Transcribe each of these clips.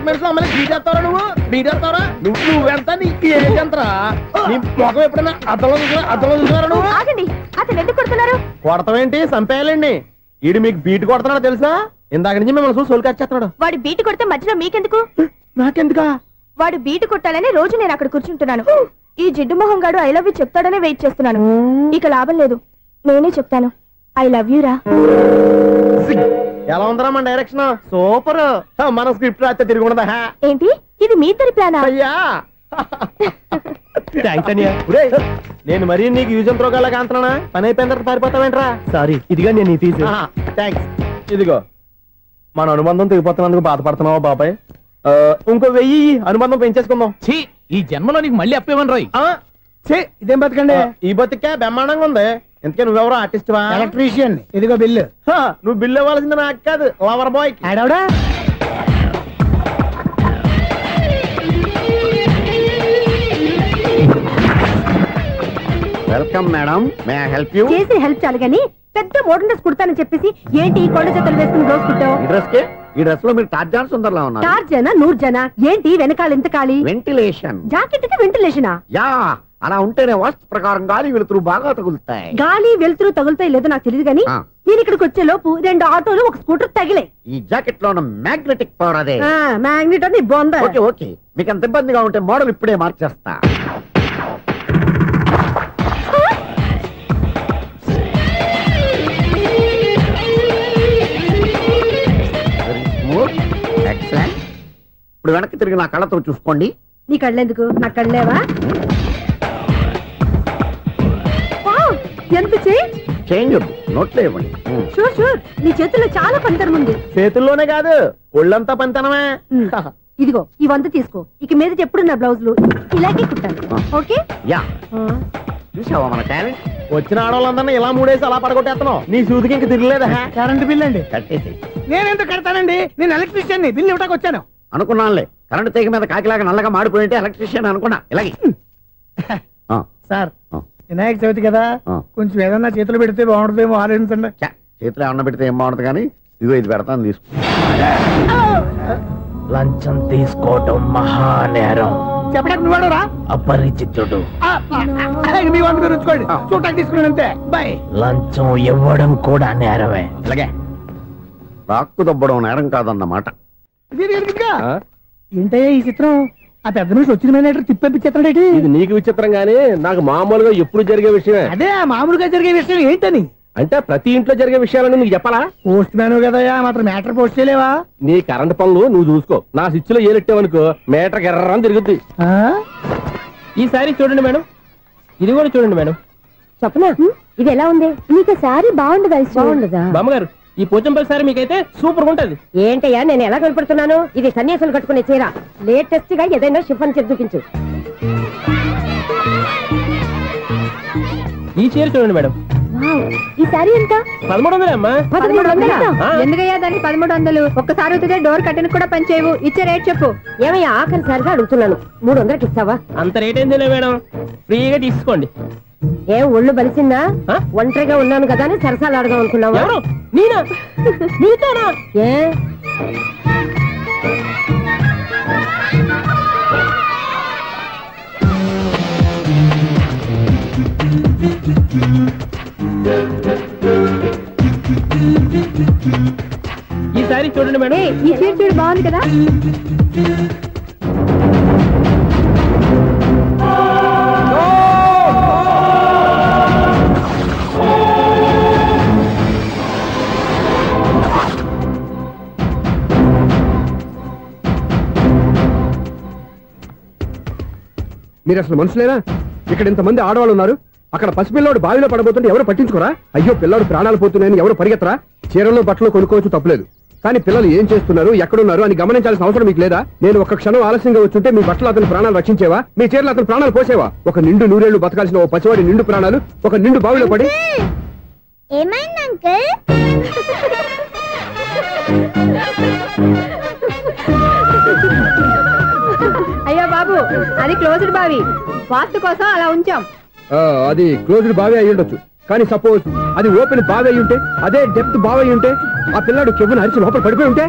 Apartments లో అమ్మని బీటేస్తావరా నువ్వెంత నీకు ఏంటంతరా నీ ముఖం ఎప్పుడైనా అర్థంలో చూసారా నువ్వు? ఆగండి, అతను ఎందుకు కొడుతున్నారు? కొడతావేంటి? చంపేయాలండి. ఈడు మీకు బీట్ కొడుతున్నాడు తెలుసా? ఇందాక నుంచి మిమ్మల్ని చూసి సోలు కచ్చేస్తున్నాడు. వాడు బీటు కొడితే మధ్యలో మీకెందుకు? నాకెందుకా? వాడు బీటు కొట్టాలని రోజు నేను అక్కడ కూర్చుంటున్నాను. ఈ జిడ్డు మొహం గాడు ఐ లవ్ యూ చెప్తాడనే వెయిట్ చేస్తున్నాను. ఇక లాభం లేదు, నేనే చెప్తాను ఐ లవ్ యూ రా. ఎలా ఉందరా మన డైరెక్షన్? సూపర్. మన స్క్రిప్ట్ రాస్తే తిరిగి ఉండదా? ఏంటి ఇది మీ ఇద్దరి ప్లానా? అయ్యా నేను మరీ నీకు యూజ్ ఎంతో గల కాంతనా? పని అయిపోయిన తర్వాత పారిపోతావేంట్రా? సారీ, ఇదిగా నేను తీసి. థ్యాంక్స్. ఇదిగో మన అనుబంధం తెగిపోతున్నందుకు బాధపడుతున్నావా బాబాయ్? ఇంకో 1000 అనుబంధం పెంచేసుకుందాం. ఈ జన్మలో నీకు మళ్ళీ అప్పేమని రాయి. ఇదేం బతకండి? ఈ బతికే బ్రహ్మాండంగా ఉంది. ఎందుకే నువ్వెవరో ఆర్టిస్ట్ వా? ఎలక్ట్రీషియన్. ఇదిగో బిల్లు. నువ్వు బిల్లు ఇవ్వాల్సింది నాకు కాదు, లవర్ బాయ్. ఆడవడా? Welcome madam, may I help you? చేసి హెల్ప్ చాలు గానీ పెద్ద మోడల్ డ్రెస్ కుడతానని చెప్పేసి ఏంటి ఈ కొండ జతలు వేసుకుని రోజు కుట్టావు? ఈ డ్రెస్ లో మీరు టార్జాన్ సుందర్లా ఉన్నారు. టార్జనా నూర్జనా? ఏంటి వెనకాల ఎంత ఖాళీ? వెంటిలేషన్. జాకెట్ కి వెంటిలేషనా? యా, అలా ఉంటేనే వాస్తు ప్రకారం గాలి వెలుతురు బాగా తగులుతాయి. గాలి వెలుతురు తగులుతాయి లేదో నాకు తెలియదు గానీ నేను ఇక్కడికి వచ్చే లోపు 2 ఆటోలు ఒక స్కూటర్ తగిలే. ఈ జాకెట్ లో ఉన్న మ్యాగ్నెటిక్ పవర్ అదే. మ్యాగ్నెట్ అని బొంద. ఓకే ఓకే, మీకు అంత ఇబ్బందిగా ఉంటే మోడల్ ఇప్పుడే మార్చేస్తా. ఇప్పుడు వెనక్కి తిరిగి నా కళ్ళతో చూసుకోండి. నీ కళ్ళెందుకు? నా కళ్ళేవా? ఎంత చేంజ్ నోట్లో ఇవ్వండి. షూర్ షూర్, నీ చేతుల్లో చాలా పంతరం ఉంది. చేతుల్లోనే కాదు, ఒళ్ళంతా పంతనమే. ఇదిగో ఈ 100 తీసుకో. ఇక మీద ఎప్పుడు నా బ్లౌజులు ఇలాగే కుట్టాను. ఓకే? యా. చూసావా మన టాలెంట్? వచ్చిన ఆడవాళ్ళందరినీ ఇలా మూడేసి అలా పడగొట్టేస్తున్నావు. నీ సూదికి ఇంక తిరగలేదా? కరెంట్ బిల్ అండి. కట్టేసి. నేనెందుకు కడతానండి? నేను ఎలక్ట్రీషియన్ ని. బిల్లు ఇవ్వడానికి వచ్చాను. అనుకున్నానులే, కరెంట్ తీగ మీద కాకిలాగా నల్లగా మాడిపోయింటే ఎలక్ట్రీషియన్ అనుకున్నా. ఇలాగే సార్, వినాయక చవితి కదా, కొంచెం ఏదన్నా చేతులు పెడితే బాగుంటుందేమో ఆలోచించండి. చేతులు ఏమన్నా పెడితే ఏం బాగుంటుంది కానీ ఇదిగో ఇది పెడతాను, తీసుకో. లంచం తీసుకోవటం మహానేరం. చెప్పడానికి నువ్వాడరా? అపరిచితుడు. మీ వంట మీరు ఉంచుకోండి, చూడటానికి తీసుకున్నాను అంతే. బాయ్. లంచం ఇవ్వడం కూడా నేరమే. అలాగే రాక్కు దబ్బడం నేరం కాదన్నమాట. ఏంటయ్యా ఈ చిత్రం? ఆ పెద్ద మనిషి వచ్చిన మేనేటర్ తిప్పించేస్తాడేటి? ఇది నీకు విచిత్రం గానీ నాకు మామూలుగా ఎప్పుడు జరిగే విషయమే. అదే మామూలుగా జరిగే విషయం ఏంటని? అంటే ప్రతి ఇంట్లో జరిగే విషయాలను నీకు చెప్పాలా? పోస్ట్ మ్యాన్ కదయ్యా, మాత్రం మ్యాటర్ పోస్ట్ చేయలేవా? నీ కరెంట్ పనులు నువ్వు చూసుకో. నా స్విచ్ లో ఏలెట్టావనుకో మీటర్ ఎర్రని తిరుగుద్ది. ఈసారి చూడండి మేడం, ఇది కూడా చూడండి మేడం. చెప్పనా? ఇది ఎలా ఉంది? నీకు సారీ బాగుండదా? బాగుండదా? బామ్మగారు, ఈ పోచంపల్లి సారీ మీకైతే సూపర్ ఉంటది. ఏంటయ్యా నేను ఎలా కనపడుతున్నాను? ఇది సన్యాసులు కట్టుకునే చీర. లేటెస్ట్ గా ఏదైనా షిఫన్ చేసి చూపించు. ఈ చీర చూడండి మేడం. ఈ సారీ ఎంత? 1300 అమ్మా. 1300? ఎందుకయ్యా దానికి 1300? ఒక్కసారి అవుతుందే డోర్ కట్టెన్ కూడా పనిచేయవు. ఇచ్చే రేట్ చెప్పు. ఏమయ్యా ఆఖరిసారిగా అడుగుతున్నాను, 300కి ఇస్తావా? అంత రేట్ ఏందిలే మేడం, ఫ్రీగా తీసుకోండి. ఏం ఒళ్ళు బలిసిందా? ఒంటరిగా ఉన్నాను కదా అని సరసాలు అడదాం అనుకున్నావా? నేనా? నీతోనా? ఏ ఈ సారీ చూడండి మేడం. ఈ చీర చూడు, బాగుంది కదా? మీరు అసలు మనుషులేనా? ఇక్కడ ఇంతమంది ఆడవాళ్ళు ఉన్నారు, అక్కడ పసిపిల్లాడు బావిలో పడబోతుంటే ఎవరు పట్టించుకోరా? అయ్యో పిల్లాడు ప్రాణాలు పోతున్నాయని ఎవరు పరిగెత్తరా? చీరలో బట్టలు కొనుక్కోవచ్చు, తప్పలేదు. కానీ పిల్లలు ఏం చేస్తున్నారు, ఎక్కడున్నారు అని గమనించాల్సిన అవసరం మీకు లేదా? నేను ఒక్క క్షణం ఆలస్యంగా వచ్చుంటే మీ బట్టలు అతని ప్రాణాలు రక్షించేవా? మీ చీరలు అతని ప్రాణాలు పోసేవా? ఒక నిండు 100 ఏళ్లు బతకాల్సిన ఓ పసివాడి నిండు ప్రాణాలు ఒక నిండు బావిలో పడి. ఏమైంది అంకుల్? అయ్యో బాబు, అది క్లోజ్డ్ బావి, వాస్తు కోసం అలా ఉంచాం. అది క్లోజ్డ్ బావి అయి ఉండొచ్చు, కానీ సపోజ్ అది ఓపెన్ బావి అయి ఉంటే, అదే డెప్త్ బావి అయి ఉంటే, ఆ పిల్లాడు కెవ్వును అరిచి లోపల పడిపోయి ఉంటే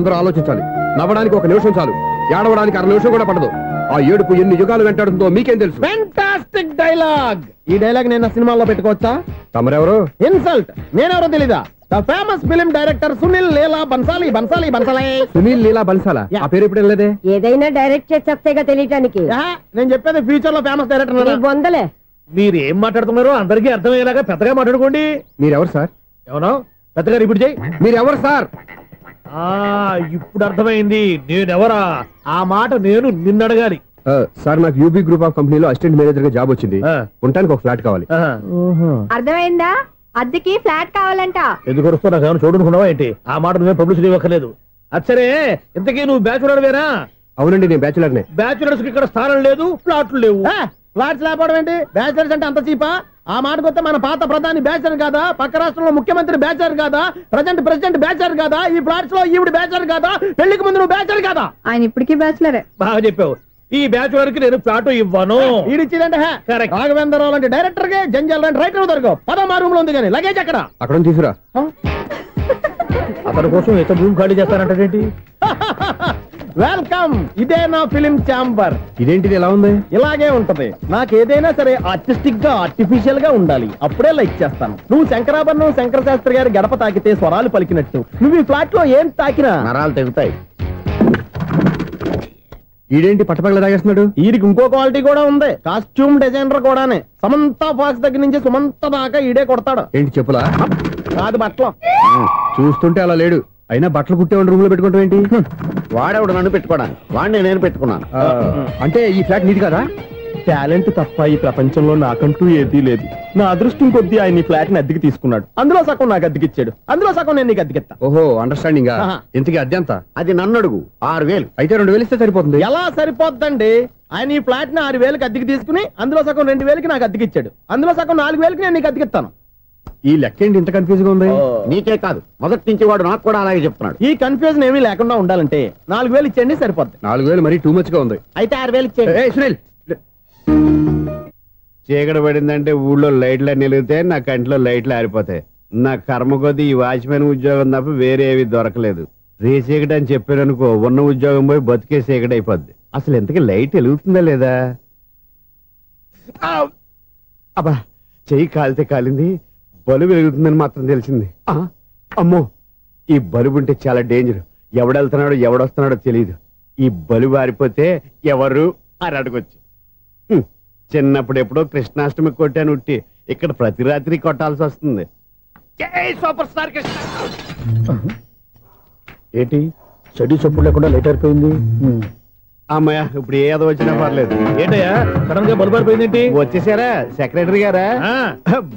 అందరూ ఆలోచించాలి. నవ్వడానికి 1 నిమిషం చాలు, ఏడవడానికి 1/2 నిమిషం కూడా పడదు. ఆ ఏడుపు ఎన్ని యుగాలు వెంటాడుతుందో మీకేం తెలుసు? Fantastic dialogue. ఈ డైలాగ్ నేను సినిమాలో పెట్టుకోవచ్చా? తమరెవరు? ఇన్సల్ట్. నేనెవరో తెలీదా? The famous film director Sunil Leela Bansali. Sunil Leela బన్సాలా? ఆ పేరు ఇప్పుడు వెళ్ళలేదే. ఏదైనా డైరెక్ట్ చేసేస్తేగా తెలియటానికి. నేను చెప్పేది ఫ్యూచర్ లో ఫేమస్ డైరెక్టర్. బొందలే. మీరు ఏం మాట్లాడుతున్నారో అందరికీ అర్థమయ్యేలాగా పెద్దగా మాట్లాడుకోండి. మీరెవరు సార్? ఎవరో పెద్దగా రిపీట్ చేయి. మీరెవరు సార్? ఇప్పుడు అర్థమైంది నేనెవరా. ఆ మాట నేను నిన్ను అడగాలి. సార్, నాకు యూబీ గ్రూప్ ఆఫ్ కంపెనీలో అసిస్టెంట్ మేనేజర్ గా జాబ్ వచ్చింది. ఉండటానికి ఒక ఫ్లాట్ కావాలి. అర్థమైందా? అద్దెకి ఫ్లాట్ కావాలంట. ఎందుకు వస్తున్నా నాకు చూడనుకున్నావా ఏంటి? ఆ మాట నువ్వే పబ్లిసిటీ ఇవ్వక్కర్లేదు. అచ్చరే, ఇంతకీ నువ్వు బ్యాచులర్ వేరా? అవునండి, నేను బ్యాచులర్నే. బ్యాచులర్స్ కి ఇక్కడ స్థానం లేదు, ఫ్లాట్లు లేవు. ఫ్లాట్స్ లేకపోవడం ఏంటి? బ్యాచులర్స్ అంటే అంత చీపా? ఆ మాటకొస్తే మన పాత ప్రధాని బ్యాచర్ కాదా? పక్క రాష్ట్రంలో ముఖ్యమంత్రి బ్యాచర్ కాదా? ప్రెసిడెంట్ బ్యాచర్ కాదా? ఈ ఫ్లాట్స్ లో ఈవిడ బ్యాచర్ కాదా? పెళ్లికి ముందు నువ్వు బ్యాచర్ కాదా? ఆయన ఇప్పటికీ బ్యాచులరే. బాగా చెప్పావు. ఈ బ్యాచులర్ కి నేను ఫ్లాట్ ఇవ్వను. ఇడిచ్చిందంటే రాఘవేంద్రరావు లాంటి డైరెక్టర్ కి జంజల్ లాంటి రైటర్ దొరకవు. పదమా రూమ్ లో ఉంది కానీ లగేజ్ అక్కడ తీసుకురా. అతని కోసం ఎంత రూమ్ ఖాళీ చేస్తానంటే వెల్కమ్. ఇదే నా ఫిలిం ఛాంబర్. ఇదేంటిది ఎలా ఉంది? ఇలాగే ఉంటది. నాకు ఏదైనా సరే ఆర్టిస్టిక్ గా ఆర్టిఫిషియల్ గా ఉండాలి, అప్పుడే లైక్ చేస్తాను. నువ్వు శంకరాభరణం శంకర శాస్త్రి గారి గడప తాకితే స్వరాలు పలికినట్టు నువ్వు ఈ ఫ్లాట్ లో ఏం తాకినా నరాలు తెగుతాయి. ఈడేంటి పట్టపగల తాగేస్తున్నాడు? వీరికి ఇంకో క్వాలిటీ కూడా ఉంది. కాస్ట్యూమ్ డిజైనర్ కూడానే. సమంత ఫాక్స్ దగ్గర నుంచి సుమంత దాకా ఈడే కొడతాడు. ఏంటి చెప్పులా? కాదు, బట్టలు. చూస్తుంటే అలా లేడు. అయినా బట్టలు కుట్టేవాడి రూమ్ లో పెట్టుకుంటాం ఏంటి? వాడేవాడు నన్ను పెట్టుకోవడానికి, వాడిని నేను పెట్టుకున్నాను. అంటే ఈ ఫ్లాట్ నీది కదా? టాలెంట్ తప్ప ఈ ప్రపంచంలో నాకంటూ ఏదీ లేదు. నా అదృష్టం కొద్దీ ఆయన ఈ ఫ్లాట్ ని అద్దెకి తీసుకున్నాడు. అందులో సగం నాకు అద్దెకిచ్చాడు, అందులో సగం నేను నీకు అద్దెకిస్తా. ఓహో, అండర్స్టాండింగ్. ఇంతకీ అద్దె ఎంత? అది నన్ను అడుగు. 6000. అయితే 2000 ఇస్తే సరిపోతుంది. ఎలా సరిపోద్దండి? ఆయన ఈ ఫ్లాట్ ని 6000కి అద్దెకి తీసుకుని అందులో సగం 2000కి నాకు అద్దెకిచ్చాడు, అందులో సగం 4000కి నేను నీకు అద్దెకిస్తాను. ఈ లెక్క ఏంటి ఇంత కన్ఫ్యూజ్ గా ఉంది? నీకే కాదు, మొదటి నుంచి వాడు నాకు కూడా అలాగే చెప్తున్నాడు. ఈ కన్ఫ్యూజన్ ఏమీ లేకుండా ఉండాలంటే 4000 ఇచ్చేయండి, సరిపోద్ది. 4000 మరీ టూ మచ్ గా ఉంది. అయితే 6000 ఇచ్చేయండి. సునీల్, చీకటి పడిందంటే ఊళ్ళో లైట్లు అన్ని వెలిగితే నా కంటిలో లైట్లు ఆరిపోతాయి. నా కర్మ కొద్దీ ఈ వాచ్మెన్ ఉద్యోగం తప్ప వేరే ఏవి దొరకలేదు. రేసీకటి అని చెప్పారనుకో, ఉన్న ఉద్యోగం పోయి బతికే చీకటి అయిపోద్ది. అసలు ఎంతకీ లైట్ వెలుగుతుందా లేదా? అబ్బా, చెయ్యి కాలితే కాలింది, బలుబు వెలుగుతుందని మాత్రం తెలిసింది. అమ్మో, ఈ బలుబు ఉంటే చాలా డేంజర్. ఎవడెళ్తున్నాడో ఎవడొస్తున్నాడో తెలియదు. ఈ బలుబు ఆరిపోతే ఎవరు అని అడగొచ్చు. చిన్నప్పుడు ఎప్పుడో కృష్ణాష్టమి కొట్టాను ఉట్టి, ఇక్కడ ప్రతి రాత్రి కొట్టాల్సి వస్తుంది. జై సూపర్ స్టార్ కృష్ణ. ఏంటి చెడు చప్పుడు లేకుండా లేట్ అయిపోయింది? అమ్మయ్య, ఇప్పుడు ఏదో వచ్చినా పర్లేదు. ఏంటయ్యా సడన్ గా బల్బు ఆరిపోయింది? వచ్చేసారా సెక్రటరీ గారా?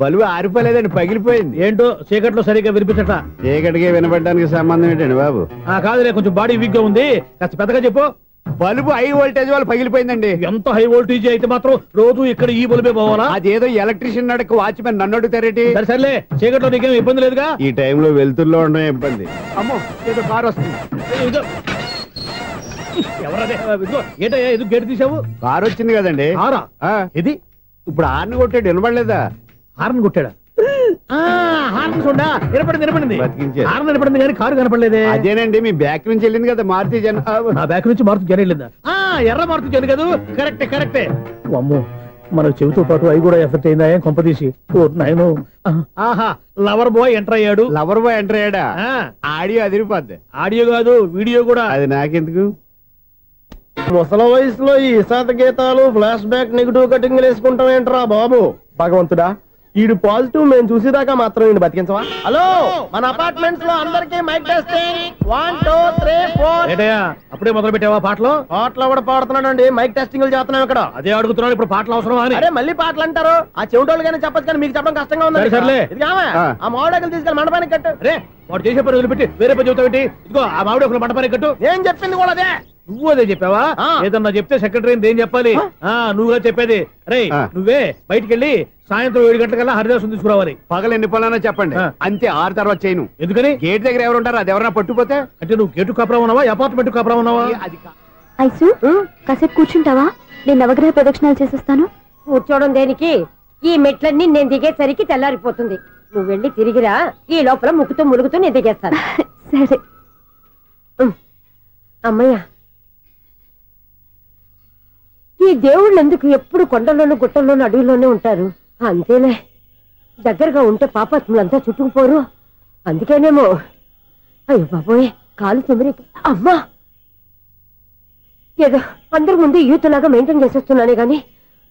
బలుబు ఆరిపోలేదండి, పగిలిపోయింది. ఏంటో చీకట్లో సరిగ్గా వినిపించట. చీకటికి వినపడడానికి సంబంధం ఏంటండి బాబు? కాదులే, కొంచెం బాడీ వీక్ గా ఉంది, కాస్త పెద్దగా చెప్పు. బల్బు హై వోల్టేజ్ వాళ్ళు పగిలిపోయిందండి. ఎంత హై వోల్టేజ్ అయితే మాత్రం రోజు ఇక్కడ ఈ బల్బే పోవాలా? అదేదో ఎలక్ట్రీషియన్ నడక వాచ్మెన్ నన్ను అడుగుతారేటి? సర్లే, చీకట్లో నీకేం ఇబ్బంది లేదుగా? ఈ టైంలో వెళ్తుల్లో ఉండడం ఇబ్బంది. అమ్మో, ఏదో కారు వస్తుంది. ఏంటయ్యా ఎందుకు గేట్ తీసావు? కారు వచ్చింది కదండి. ఇది ఇప్పుడు హార్న్ కొట్టాడు, వినపడలేదా? హార్న్ కొట్టాడా? హార్న్ చూడా వినపడింది. బతికించారు. హార్న్ వినపడింది కానీ కారు కనపడలేదే. అదేనండి, మీ బ్యాక్ నుంచి వెళ్ళింది కదా మారుతి జన. ఆ బ్యాక్ నుంచి మారుతి జన వెళ్ళిందా? ఎర్ర మారుతి జన కదా? కరెక్టే. అమ్మో, మన చెవితో పాటు అవి కూడా ఎఫెక్ట్ అయిందా కొంపదీసి? ఆహా, లవర్ బాయ్ ఎంటర్ అయ్యాడు. లవర్ బాయ్ ఎంటర్ అయ్యాడా? ఆడియో అదిరిపోద్ది. ఆడియో కాదు, వీడియో కూడా. అది నాకెందుకు? ముసల వయసులో ఈ ఇసాత గీతాలు, ఫ్లాష్ బ్యాక్, నెగిటివ్ కటింగ్ వేసుకుంటాం ఏంట్రా బాబు? భగవంతుడా, ఈడు పాజిటివ్ మేము చూసేదాకా మాత్రం ఈయన బతికించవా? హలో, మన అపార్ట్మెంట్స్ లో అందరికీ మైక్ టెస్టింగ్. 1 2 3 4. ఏంటయ్యా అప్పుడే మొదలు పెట్టావా పాటలు? పాటలు కూడా పాడుతున్నాడు అండి, మైక్ టెస్టింగ్ చేస్తున్నాం ఇక్కడ. అదే అడుగుతున్నాడు, ఇప్పుడు పాటలు అవసరమా అని. అరే మళ్ళీ పాటలు అంటారు, ఆ చెవిటోళ్ళు కానీ చెప్పచ్చు కానీ మీకు చెప్పడం కష్టంగా ఉంది. సర్లే, ఆ మామిడాకులు తీసుకెళ్ళి మండపానికి కట్టు. రే, వాడు చేసే పని వదిలిపెట్టి వేరే పని చెబుతావు ఏంటి? ఇదిగో ఆ మామిడాకులు మండపానికి కట్టు. ఏం చెప్పింది కూడా అదే. నువ్వు అదే చెప్పావా? ఏదన్నా చెప్తే సెక్రటరీ ఏం చెప్పాలి? నువ్వుగా చెప్పేది. రే, నువ్వే బయటికి వెళ్ళి సాయంత్రం 7 గంటలకల్లా హరిదాసు తీసుకురావాలి. పగలు ఎన్ని పనులన్నా చెప్పండి, అంతే. 6 తర్వాత చేయను. ఎందుకని? గేట్ దగ్గర ఎవరు ఉంటారు, అది ఎవరన్నా పట్టుపోతే. అంటే నువ్వు గేటు కాపురా ఉన్నావా, అపార్ట్మెంట్ కాపురా ఉన్నావా? ఐసు, కాసేపు కూర్చుంటావా? నేను నవగ్రహ ప్రదక్షిణాలు చేసేస్తాను. కూర్చోవడం దేనికి? ఈ మెట్లన్నీ నేను దిగేసరికి తెల్లారిపోతుంది. నువ్వు వెళ్ళి తిరిగిరా, ఈ లోపల ముక్కుతూ ములుగుతూ నేను దిగేస్తాను. సరే. అమ్మయ్య, ఈ దేవుళ్ళు ఎందుకు ఎప్పుడు కొండల్లోనూ గుట్టల్లోనూ అడవిలోనే ఉంటారు? అంతేలే, దగ్గరగా ఉంటే పాపాత్ములంతా చుట్టుకుపోరు. అందుకేనేమో. అయ్యో బాబోయ్, కాలు తిమిరి. అమ్మా, ఏదో అందరి ముందు యూత్లాగా మెయింటైన్ చేసేస్తున్నానే గాని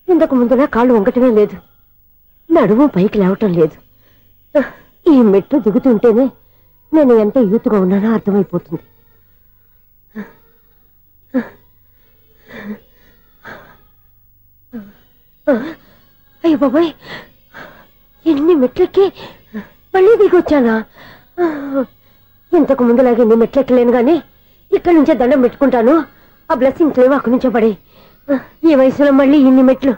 ఇంతకు ముందులా కాళ్ళు వంకటమే లేదు, నడుము పైకి లేవటం లేదు. ఈ మెట్లు దిగుతుంటేనే నేను ఎంత యూత్గా ఉన్నానో అర్థమైపోతుంది. అయ్యో బాబాయ్, ఎన్ని మెట్లెక్కి మళ్ళీ దిగొచ్చానా? ఇంతకు ముందులాగే ఎన్ని మెట్లెక్కలేను గాని ఇక్కడి నుంచే దండం పెట్టుకుంటాను. ఆ బ్లెస్సింగ్స్ లేవు అక్కడి నుంచే పడి. ఈ వయసులో మళ్ళీ ఇన్ని మెట్లు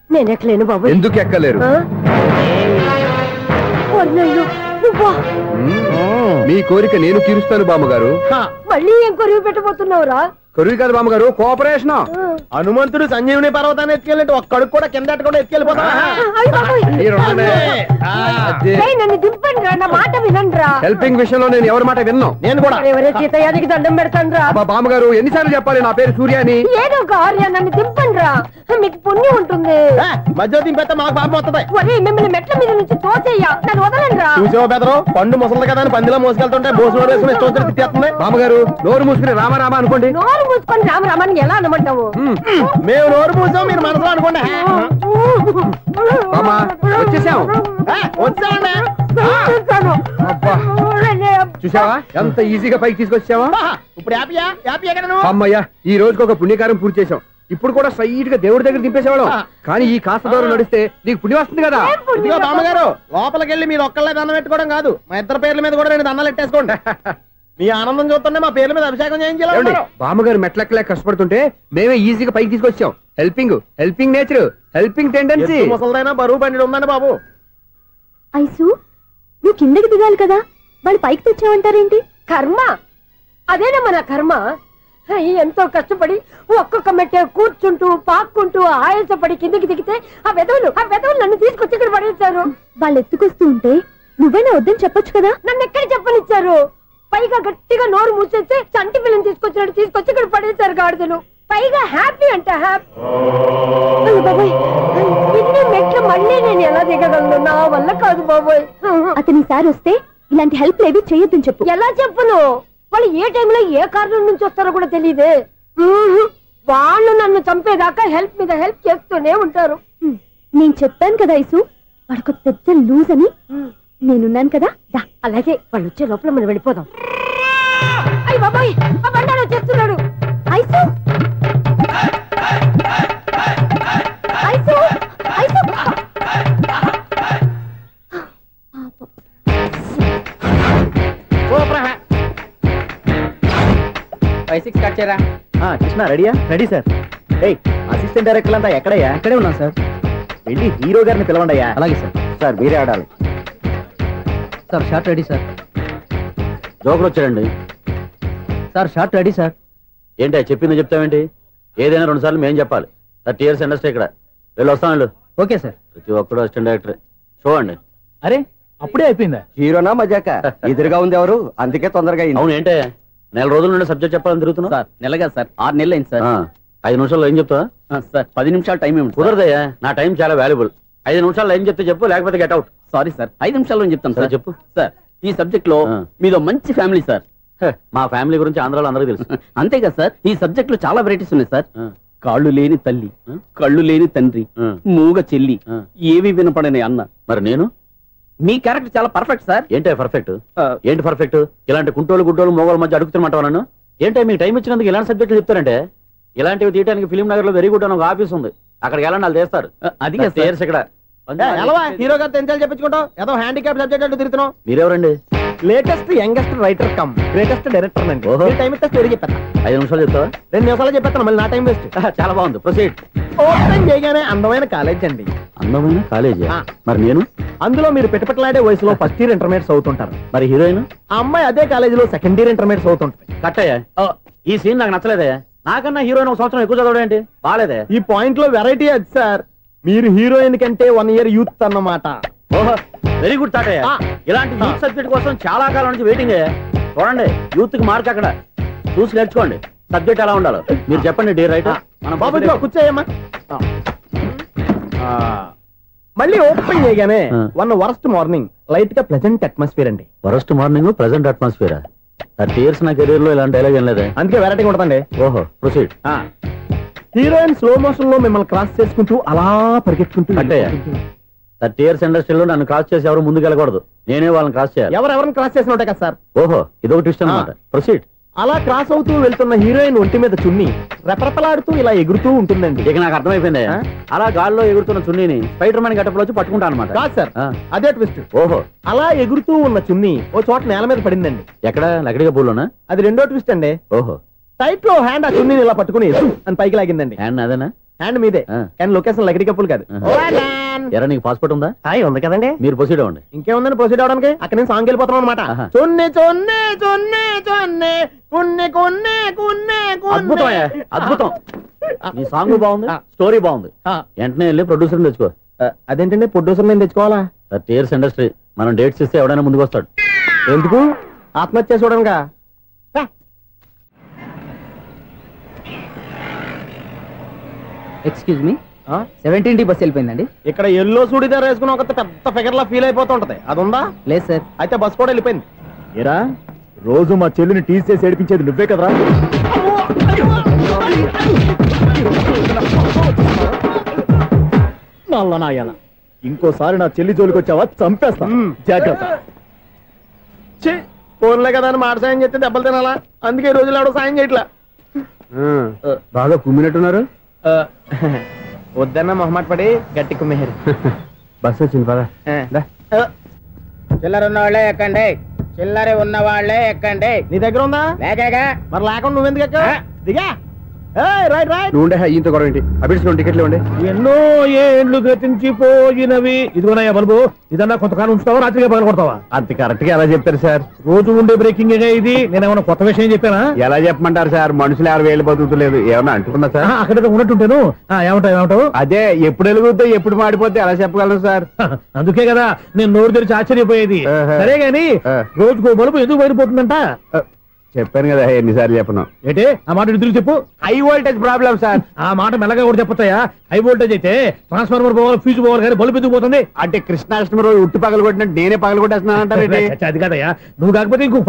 నేను ఎక్కలేను బాబాయ్. ఎందుకు ఎక్కలేరు? మీ కోరిక నేను తీరుస్తాను బామ్మగారు. మళ్ళీ ఏం కొరివి పెట్టబోతున్నావురా? కొరివి కాదు బామ్మగారు, కోఆపరేషన్. హనుమంతుడు సంజీవుని పర్వతాన్ని ఎత్తుకెళ్ళి ఒక్కడికి కూడా కింద ఎట్టకుండా ఎత్తుకెళ్ళిపోతా. నన్ను దింపండి రా, నా మాట వినండిరా. హెల్పింగ్ విషయంలో నేను ఎవరి మాట విన్నాను. నేను కూడా ఎవరే సీతయ్యానికి దండం పెడతాను రా. బామ్మగారు ఎన్నిసార్లు చెప్పాలి నా పేరు సూర్యాని? ఏదో ఒక ఆర్య, నన్ను దింపండి రా, మీకు పుణ్యం ఉంటుంది. మధ్య దింపేస్తే మాకు పాపం వస్తుంది. ఒరే, మిమ్మల్ని మెట్ల మీద నుంచి తోసేయ్యా, నన్ను వదలండి రా. చూసావా బెదరు, పండు ముసలి కదా అని పందిలో మోసుకెళ్తుంటే బోసులో వేసుకుని ఇష్టం తిట్టేస్తుంది. బామ్మగారు నోరు మూసుకుని రామారామ అనుకోండి. నోరు మూసుకొని రామరామాన్ని ఎలా అనమంటావు? మేము నోరు మూసాం, మీరు మనసులో అనుకోండి. వచ్చేసాం. వచ్చామండి. అబ్బా, చూసావా ఎంత ఈజీగా పైకి తీసుకొచ్చావా? ఇప్పుడు హ్యాపీయా? హ్యాపీ ఎక్కడ నువ్వు? అమ్మయ్యా, ఈ రోజుకి ఒక పుణ్యకారం పూర్తి చేసాం. ఇప్పుడు కూడా స్ట్రైట్ గా దేవుడి దగ్గర దింపేసేవాళ్ళం. కానీ ఈ కాస్త దూరం నడిస్తే నీకు పుణ్యం వస్తుంది కదా. ఇదిగో బామ్మగారు, లోపలికి వెళ్ళి మీరు ఒక్కళ్ళే దండం పెట్టుకోవడం కాదు, మా ఇద్దరు పేర్ల మీద కూడా 2 దండాలు ఎట్టేసుకోండి. మీ ఆనందం చూస్తుంటే మా పేర్ల మీద అభిషేకం చేయించాలి. బామ్మగారు మెట్లెక్కలే కష్టపడుతుంటే మేమే ఈజీగా పైకి తీసుకొచ్చాం. Helping nature, helping tendency. ముసలిదైనా బరువు బండి ఉందండి బాబు. ఐసు, నువ్వు కిందకి దిగాలి కదా, వాళ్ళు పైకి తెచ్చావంటారేంటి? కర్మ అదేనమ్మా, నా కర్మ. ఎంతో కష్టపడి ఒక్కొక్క మెట్టే కూర్చుంటూ పాక్కుంటూ ఆయాసపడి కిందకి దిగితే ఆ వెధవులు నన్ను తీసుకొచ్చి ఇక్కడ పడేశారు. వాళ్ళు ఎత్తుకొస్తూ ఉంటే నువ్వేనా వద్దని చెప్పొచ్చు కదా. నన్ను ఎక్కడ చెప్పనిచ్చారు? పైగా గట్టిగా నోరు మూసేస్తే చంటి పిల్లని తీసుకొచ్చినట్టు తీసుకొచ్చి ఇక్కడ పడేశారు గాడిదలు. పైగా హ్యాపీ అంటే హ్యాపీ. బాబోయ్, ఇన్ని మెట్లు మళ్ళీ నేను ఎలా దిగగలను? నా వల్ల కాదు బాబోయ్. అతని సారి వస్తే ఇలాంటి హెల్ప్ లేవి చేయొద్దని చెప్పు. ఎలా చెప్పును? వాళ్ళు ఏ టైంలో ఏ కారణం నుంచి వస్తారో కూడా తెలియదే. వాళ్ళు నన్ను చంపేదాకా హెల్ప్ మీద హెల్ప్ చేస్తూనే ఉంటారు. నేను చెప్పాను కదా ఐసు, వాడొక పెద్ద లూజ్ అని. నేనున్నాను కదా. అలాగే, వాళ్ళు వచ్చే లోపల మనం వెళ్ళిపోదాం. అయ్య బాబాయ్, ఆ బండారు వచ్చేస్తున్నాడు. Ice, ice, ice. 5-6 కట్ చేయరా. కృష్ణ రెడీయా? Ready sir. అసిస్టెంట్ డైరెక్టర్ అంతా ఎక్కడయ్యా? ఇక్కడే ఉన్నాం సార్. వెళ్ళి హీరో గారిని పిలవండి అయ్యా. అలాగే సార్. సార్ మీరే ఆడాలి sir. Short ready sir. Joker వచ్చాడండి సార్. Short ready sir. ఏంటి చెప్పింది చెప్తావేంటి? ఏదైనా 2 సార్లు మేము చెప్పాలి. 30 years ఇండస్ట్రీ ఇక్కడ. వెళ్ళి వస్తాం వెళ్ళు. Okay sir. ప్రతి ఒక్కడు అసిస్టెంట్ డైరెక్టర్. చూడండి. అరే, అప్పుడే అయిపోయిందా? హీరోనా మజాక? ఎదురుగా ఉంది ఎవరు, అందుకే తొందరగా. అవును, ఏంటే 4 రోజుల నుండి సబ్జెక్ట్ చెప్పాలని తిరుగుతున్నా సార్. నెలగా సార్, 6 నెలలు అయింది సార్. 5 నిమిషాల్లో ఏం చెప్తా సార్? 10 నిమిషాలు టైం ఏమి కుదరదయ్యా, నా టైం చాలా వాల్యుబుల్. 5 నిమిషాల్లో ఏం చెప్తే చెప్పు, లేకపోతే గెట్ అవుట్. సారీ సార్, 5 నిమిషాల్లో చెప్తాను సార్. చెప్పు సార్, ఈ సబ్జెక్ట్ లో మీదో మంచి ఫ్యామిలీ సార్. మా ఫ్యామిలీ గురించి ఆంధ్రాలో అందరికీ తెలుసు. అంతేగా సార్, ఈ సబ్జెక్ట్ లో చాలా వెరైటీస్ ఉన్నాయి సార్. కాళ్ళు లేని తల్లి, కళ్ళు లేని తండ్రి, మూగ చెల్లి, ఏవి వినపడని అన్న. మరి నేను? మీ క్యారెక్టర్ చాలా పర్ఫెక్ట్ సార్. ఏంటే పర్ఫెక్ట్? ఏంటి పర్ఫెక్ట్? ఇలాంటి కుంటోలు గుడ్డోలు మోగోల మధ్య అడుగుతున్నమాట నన్ను. ఏంటంటే మీకు టైం ఇచ్చినందుకు ఇలాంటి సబ్జెక్టులు చెప్తారంటే? ఇలాంటివి తీయడానికి ఫిలిం నగర్ లో వెరీ గుడ్ అని ఒక ఆఫీస్ ఉంది, అక్కడికి వెళ్ళండి, వాళ్ళు చేస్తారు. అది ఇక్కడ హీరో గారు తెంచాలి చెప్పించుకుంటాం. ఏదో హ్యాండిక్యాప్ సబ్జెక్ట్ అంటే తిరుగుతున్నాం. మీరెవరండి? Latest youngest writer cum greatest director అండి. టైం ఇస్తే స్టోరీ చెప్పేస్తా. 5 నిమిషాలు చెప్తావా? 2 నిమిషాలు చెప్పేస్తాను, మళ్ళీ నా టైం వేస్ట్. చాలా బాగుంది, ప్రొసీడ్. ఓపెన్ చేయగానే అందమైన కాలేజ్ అండి. అందమైన కాలేజ్? మరి నేను? అందులో మీరు పెట్టుపట్లాడే వయసులో ఫస్ట్ ఇయర్ ఇంటర్మీడియట్స్ అవుతుంటారు. మరి హీరోయిన్? ఆ అమ్మాయి అదే కాలేజీలో సెకండ్ ఇయర్ ఇంటర్మీడియట్స్ అవుతుంటుంది. కట్టయ్యా, ఈ సీన్ నాకు నచ్చలేదే. నాకన్నా హీరోయిన్ 1 సంవత్సరం ఎక్కువ చదవడం ఏంటి? బాలేదే. ఈ పాయింట్ లో వెరైటీ అది సార్. మీరు హీరోయిన్ కంటే 1 year యూత్ అన్నమాట. ఓహో, వెరీ గుడ్ తాటయ్య. ఇలాంటి యూత్ సబ్జెక్ట్ కోసం చాలా కాలం నుంచి వెయిటింగ్. చూడండి, యూత్ కి మార్క్ అక్కడ చూసి నేర్చుకోండి. సబ్జెక్ట్ ఎలా ఉండాలో మీరు చెప్పండి డే రైట్. బాబు ఇదిగో కూర్చోయమ్మా. మళ్ళీ ఓపెన్ చేయగానే వన్ వరస్ట్ మార్నింగ్ లైట్ గా ప్లెజెంట్ అట్మాస్ఫియర్ అండి. First morning present atmosphere. 30 years నా కెరీర్ లో ఇలాంటి డైలాగ్ ఏం లేదే. అందుకే వెరైటీగా ఉంటుందండి. ఓహో ప్రొసీడ్. హీరోయిన్ స్లో మోషన్ లో మిమ్మల్ని క్రాస్ చేసుకుంటూ అలా పరిగెత్తుకుంటూ అంటే 30 years ఇండస్ట్రీలో నన్ను క్రాస్ చేసి ఎవరు ముందుకు వెళ్ళకూడదు, నేనే వాళ్ళని క్రాస్ చేయాలి. ఎవరెవరిని క్రాస్ చేసిన ఉంటాయి కదా సార్. ఓహో ఇదొక ట్విస్ట్ అన్నమాట. ప్రొసీడ్. అలా క్రాస్ అవుతూ వెళ్తున్న హీరోయిన్ ఒంటి మీద చున్ని రెపరెపలాడుతూ ఇలా ఎగురుతూ ఉంటుందండి. ఇక నాకు అర్థమైపోయింది. అలా గాల్లో ఎగురుతున్న చున్నీని స్పైడర్ మ్యాన్ గెటప్ లో వచ్చి పట్టుకుంటా అనమాట. కాదు సార్, అదే ట్విస్ట్. ఓహో అలా ఎగురుతూ ఉన్న చున్ని ఓ చోట నేల మీద పడిందండి. ఎక్కడ లకడిగా పూలోనా? అది రెండో ట్విస్ట్ అండి. ఓహో టైట్ లో హ్యాండ్ ఆ చున్నీని ఇలా పట్టుకుని అని పైకి లాగిందండి. హ్యాండ్ అదేనా? హ్యాండ్ మీదే, కానీ లొకేషన్ లకడి కప్పులు కాదు. ఎరా నీకు పాస్పోర్ట్ ఉందా? ఉంది కదండి. మీరు ప్రొసీడ్ అవ్వండి. ఇంకేముందని ప్రొసీడ్ అవడానికి అక్కడ నేను సాంగ్ వెళ్ళిపోతున్నాం అనమాట. చున్ని చున్ని చున్ని చున్ని కున్ని కున్ని కున్ని అద్భుతం అద్భుతం. నీ సాంగ్ బాగుంది, స్టోరీ బాగుంది. వెంటనే వెళ్ళి ప్రొడ్యూసర్ తెచ్చుకో. అదేంటండి ప్రొడ్యూసర్ నేను తెచ్చుకోవాలా? 30 years ఇండస్ట్రీ, మనం డేట్స్ ఇస్తే ఎవడైనా ముందుకు వస్తాడు. ఎందుకు? ఆత్మహత్య చూడనుగా. Excuse me, 17D bus వెళ్ళిపోయిందండి. ఇక్కడ ఎల్లో చూడిదార్ వేసుకుని ఒక పెద్ద ఫిగర్ లా ఫీల్ అయిపోతుంటది, అది ఉందా? లేదు సార్. అయితే బస్ కూడా వెళ్ళిపోయింది. ఏరా రోజు మా చెల్లిని టీస్ చేసి ఏడిపించేది నువ్వే కదరా? నాయన ఇంకోసారి నా చెల్లి జోలికి వచ్చావా చంపేస్తా, జాగ్రత్త. ఫోన్లే కదా అని మాట సాయం చేస్తే దెబ్బలు తినాలా? అందుకే ఈ రోజులు ఎవడో సాయం చేయట్లా. బాగా కుమ్మినట్టున్నారు. వద్దన్న మొహమాట పడి గట్టి కుమ్మేరు. బస్ వచ్చింది పద. చిల్లర ఉన్న వాళ్ళే ఎక్కండి, చిల్లర ఉన్న వాళ్ళే ఎక్కండి. నీ దగ్గర ఉందా? లేకగా మరి లేకుండా నువ్వెందుకు ఎక్కావు? దిగా. Right right. నువ్వు ఉండే ఈయంతో గొడవ ఏంటి? అభిడ్స్ టికెట్లు ఇవ్వండి. ఎన్నో ఏండ్లు గతించిపోయినవి. ఇదిగోనయ్యా బల్బు, ఇదన్నా కొంతకాలం ఉంచుతావా రాత్రిగా పగల కొడతావా? అంత కరెక్ట్ గా ఎలా చెప్తారు సార్? రోజు ఉండే బ్రేకింగ్ ఇది. నేనేమన్నా కొత్త విషయం చెప్పానా? ఎలా చెప్పమంటారు సార్? మనుషులు 60 ఏళ్ళు బతుకుతలేదు, ఏమన్నా అంటున్నా సార్? అక్కడ ఉన్నట్టుంటాను. ఏమంటావు? అదే ఎప్పుడు వెలుగుతో ఎప్పుడు మాడిపోతే ఎలా చెప్పగలరు సార్? అందుకే కదా నేను నోరు తెరిచి ఆశ్చర్యపోయేది. సరే గాని రోజుకో బలుపు ఎందుకు బయటపోతుందంట? చెప్పాను కదా ఎన్నిసార్లు చెప్పను. ఏంటే ఆ మాట ఎదురు చెప్పు. High voltage problem sir. ఆ మాట మెల్లగా కూడా చెప్పతాయా? హై వోల్టేజ్ అయితే ట్రాన్స్ఫార్మర్ పోవాలి, ఫ్యూజ్ పోవాలి, కానీ బల్బు ఎందుకు పోతుంది? అంటే కృష్ణాష్టమి రోజు ఉట్టి పగలు కొట్టినట్టు నేనే పగలు కొట్టేస్తున్నాను అంటారు. అది కాదయ్యా, నువ్వు కాకపోతే ఇంకో